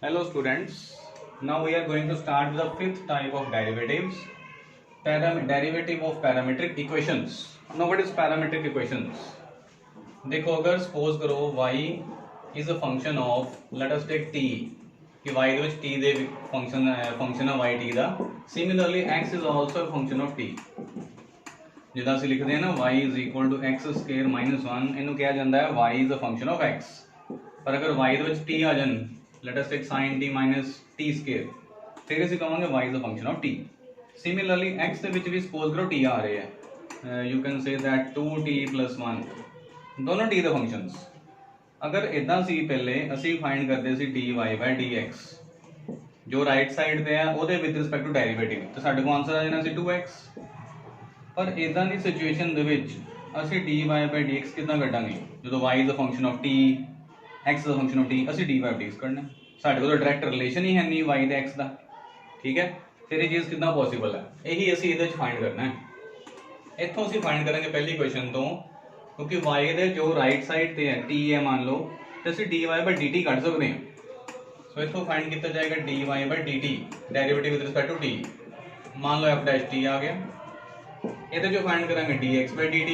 Hello students, now we are going to start the fifth type of derivatives, derivative of parametric equations. Now what is parametric equations? देखो अगर suppose करो y is a function of, let us take t, कि y ਦੇ ਵਿੱਚ t ਦੇ function ਹੈ y t the. Similarly x is also a function of t. ਜਿੱਦਾਂ ਅਸੀਂ ਲਿਖਦੇ ਹਾਂ ਨਾ y is equal to x square minus 1, ਇਹਨੂੰ ਕਿਹਾ ਜਾਂਦਾ ਹੈ y is a function of x. पर अगर y ਦੇ ਵਿੱਚ t ਆ ਜਾਣ, let us take sin t minus t square, फिर ਅਸੀਂ ਕਹਾਂਗੇ y is a function of t. Similarly x ਦੇ ਵਿੱਚ ਵੀ suppose ਕਰੋ t ਆ ਰਹੇ ਹੈ, you can say that 2t plus 1, दोनों t ਦੇ functions. अगर इदा सी पहले ਅਸੀਂ फाइंड करते सी dy by dx, जो राइट साइड ਤੇ ਹੈ ਉਹਦੇ with respect to derivative, तो ਸਾਡੇ ਕੋਲ ਆਨਸਰ ਆ ਜਾਣਾ ਸੀ 2x. पर इदा ਦੀ सिचुएशन ਦੇ ਵਿੱਚ ਅਸੀਂ dy by dx ਕਿਦਾਂ ਕੱਢਾਂਗੇ ਜਦੋਂ y is a function of t, x is a function of t, ਅਸੀਂ dy by dx ਕੱਢਣਾ. ਸਾਡੇ ਕੋਲ डायरेक्ट रिलेशन ही है नहीं y ਤੇ x ਦਾ, ठीक है. फिर ये चीज़ कितना पॉसिबल है, यही ਅਸੀਂ ਇਹਦੇ ਵਿੱਚ फाइंड करना है. ਇੱਥੋਂ ਅਸੀਂ फाइंड करेंगे पहली क्वेश्चन तो, क्योंकि y ਦੇ जो राइट साइड ਤੇ है t है मान लो, तो ਅਸੀਂ dy by dt ਕੱਢ ਸਕਦੇ ਹਾਂ. सो ਇੱਥੋਂ फाइंड ਕੀਤਾ जाएगा dy by dt derivative with respect to t. मान लो f dash t आ गया, ਇਹਦੇ जो फाइंड करेंगे dx by dt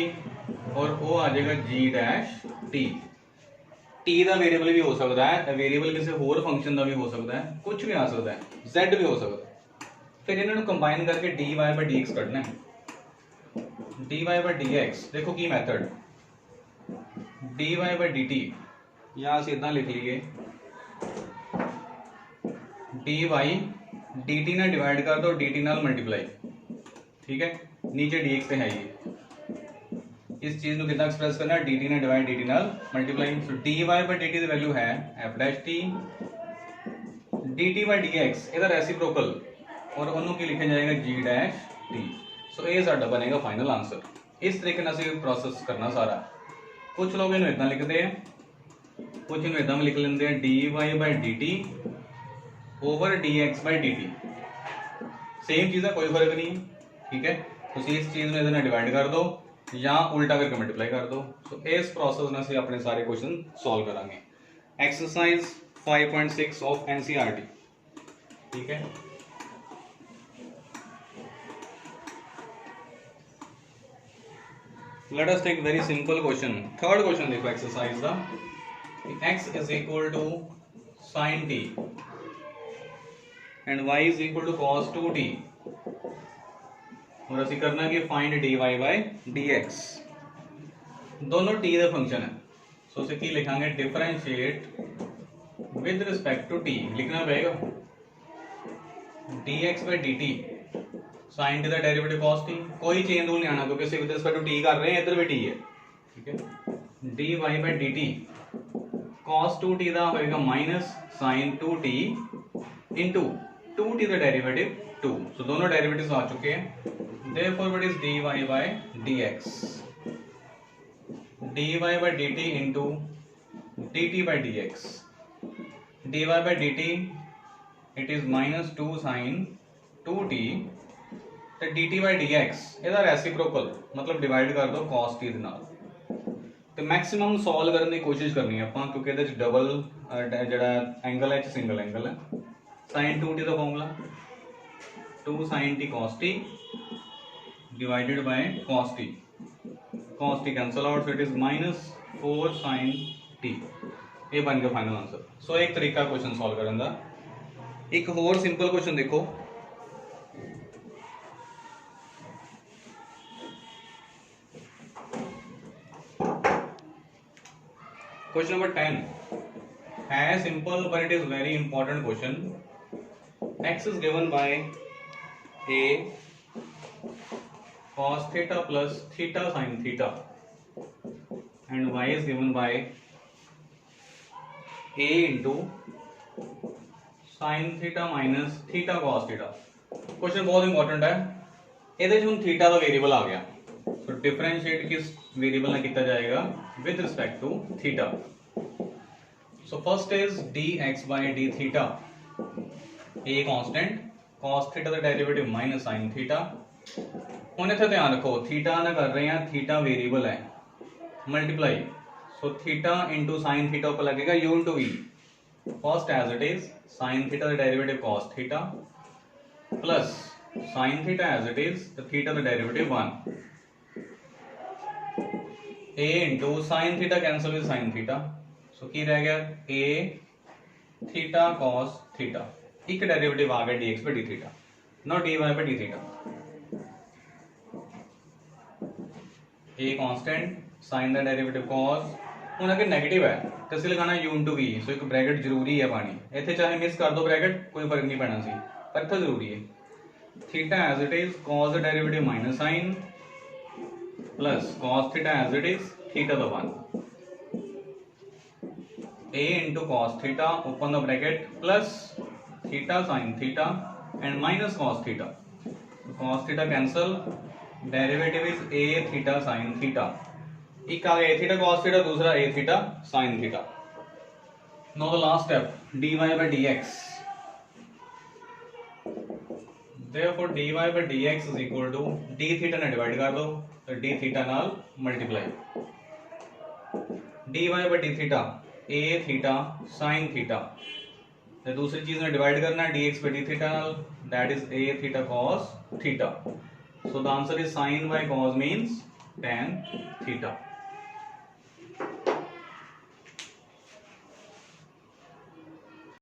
और वो आ जाएगा g dash t. टी का वेरिएबल भी हो सकता है, वेरिएबल किसी होर फंक्शन का भी हो सकता है, कुछ भी आ सकता है, z भी हो सकता है. फिर इन्होंने कंबाइन करके dy by dx कढ़ना है. dy by dx देखो की मैथड, dy by dt यहाँ से इतना लिख लीजिए, dy dt ना डिवाइड कर दो dt नाल मल्टीप्लाई, ठीक है. नीचे dx पे है ये, इस चीज को कितना एक्सप्रेस करना है, dt ने डिवाइड dt नाल multiply. So dy by dt की वैल्यू है f dash t, dt by dx ਇਹਦਾ रेसिप्रोकल और ਉਹਨੂੰ ਕੀ ਲਿਖਿਆ ਜਾਏਗਾ g dash t. सो ਇਹ ਸਾਡਾ ਬਣੇਗਾ फाइनल आंसर. इस तरीके ਨਾਲ ਅਸੀਂ प्रोसेस करना सारा. कुछ लोग ਇਹਨੂੰ ਇਦਾਂ ਲਿਖਦੇ ਆ, कुछ ਇਹਨੂੰ ਇਦਾਂ ਲਿਖ ਲੈਂਦੇ ਆ dy by dt over dx by dt. Same चीज़ है, कोई फर्क नहीं है, ठीक है. ਤੁਸੀਂ इस चीज़ ਨੂੰ ਇਹਦੇ ਨਾਲ डिवाइड कर दो या उल्टा करके मल्टीप्लाई कर दो. सो इस प्रोसेस में अपने सारे क्वेश्चन सॉल्व करांगे. एक्सरसाइज 5.6 ऑफ एनसीईआरटी, ठीक है. Let us take very simple question. Third question देखो एक्सरसाइज का, x is equal to sin t एंड y is equal to cos 2t और ਅਸੀਂ करना कि फाइंड dy by dx. दोनों t ਦੇ फंक्शन है, सो ਅਸੀਂ ਕੀ ਲਿਖਾਂਗੇ, differentiate with respect to t लिखना पड़ेगा. dx by dt sin t का डेरिवेटिव cos t, कोई चेन रूल नहीं आना क्योंकि ਅਸੀਂ विद रिस्पेक्ट टू t कर रहे हैं, इधर भी t है, ठीक है. dy by dt cos 2t ਦਾ होएगा minus sin 2t into 2t का डेरिवेटिव 2. सो दोनों डेरिवेटिव्स आ चुके हैं. Therefore, what is dy by dx? dy by dt into dt by dx. dy by dt it is minus 2 sin 2t. तो dt by dx ਇਹਦਾ reciprocal मतलब divide कर दो cos t ਦੇ ਨਾਲ. ਤੇ ਮੈਕਸਿਮਮ ਸੋਲਵ ਕਰਨ ਦੀ ਕੋਸ਼ਿਸ਼ ਕਰਨੀ ਹੈ ਆਪਾਂ, ਕਿਉਂਕਿ ਇਹਦੇ ਚ ਡਬਲ ਜਿਹੜਾ ਐਂਗਲ ਹੈ ਸਿੰਗਲ ਐਂਗਲ ਹੈ. sin 2t the formula 2 sin t cos t divided by cos t. cos t cancel out, so it is minus 4 sin t. ये बन गया फाइनल आंसर. सो एक तरीका क्वेश्चन सॉल्व करने का. एक और सिंपल क्वेश्चन देखो, क्वेश्चन नंबर 10 है simple but it is very important question. x is given by a cos theta plus theta sin theta and y is given by a into sin theta minus theta cos theta. Question बहुत important है. ਇਹਦੇ ਚ ਹੁਣ theta ਦਾ variable आ गया, तो differentiate किस variable ਨਾਲ ਕੀਤਾ जाएगा, with respect to theta. So first is dx by d theta, a constant, cos theta ਦਾ डेरिवेटिव माइनस sin theta. ਹੁਣ ਇੱਥੇ ਧਿਆਨ ਰੱਖੋ, थीटा ना कर रहे हैं, थीटा वेरिएबल है, multiply. So theta into sine theta ऊपर लगेगा u into v, first as it is sine theta the derivative cos theta plus sine theta as it is the theta the derivative 1 a into sin theta cancel with sin theta so की रह गया a theta cos theta एक derivative आ गया dx by d theta not dy by d theta a constant sin दा derivative cos ਹੁਣ अगर negative है तो ਅਸੀਂ ਲਗਾਣਾ u into v ਸੋ ਇੱਕ ਬ੍ਰੈਕਟ ਜ਼ਰੂਰੀ ਹੈ ਪਾਣੀ ਇੱਥੇ ਚਾਹੇ ਮਿਸ ਕਰ ਦੋ ਬ੍ਰੈਕਟ ਕੋਈ ਫਰਕ ਨਹੀਂ ਪੈਣਾ ਸੀ ਪਰ ਇੱਥੇ ਜ਼ਰੂਰੀ ਹੈ theta as it is cos the derivative minus sin plus cos theta as it is theta the 1 a into cos theta open the bracket plus theta sin theta and minus cos theta so cos theta cancel derivative is a theta sin theta एक आ गया a theta cos theta दूसरा a theta sin theta now the last step dy by dx therefore dy by dx is equal to d theta ने divide कर दो तो d theta नाल multiply dy by d theta a theta sin theta तो दूसरी चीज में divide करना है dx by d theta नाल that is a theta cos theta so the answer is sin by cos means tan theta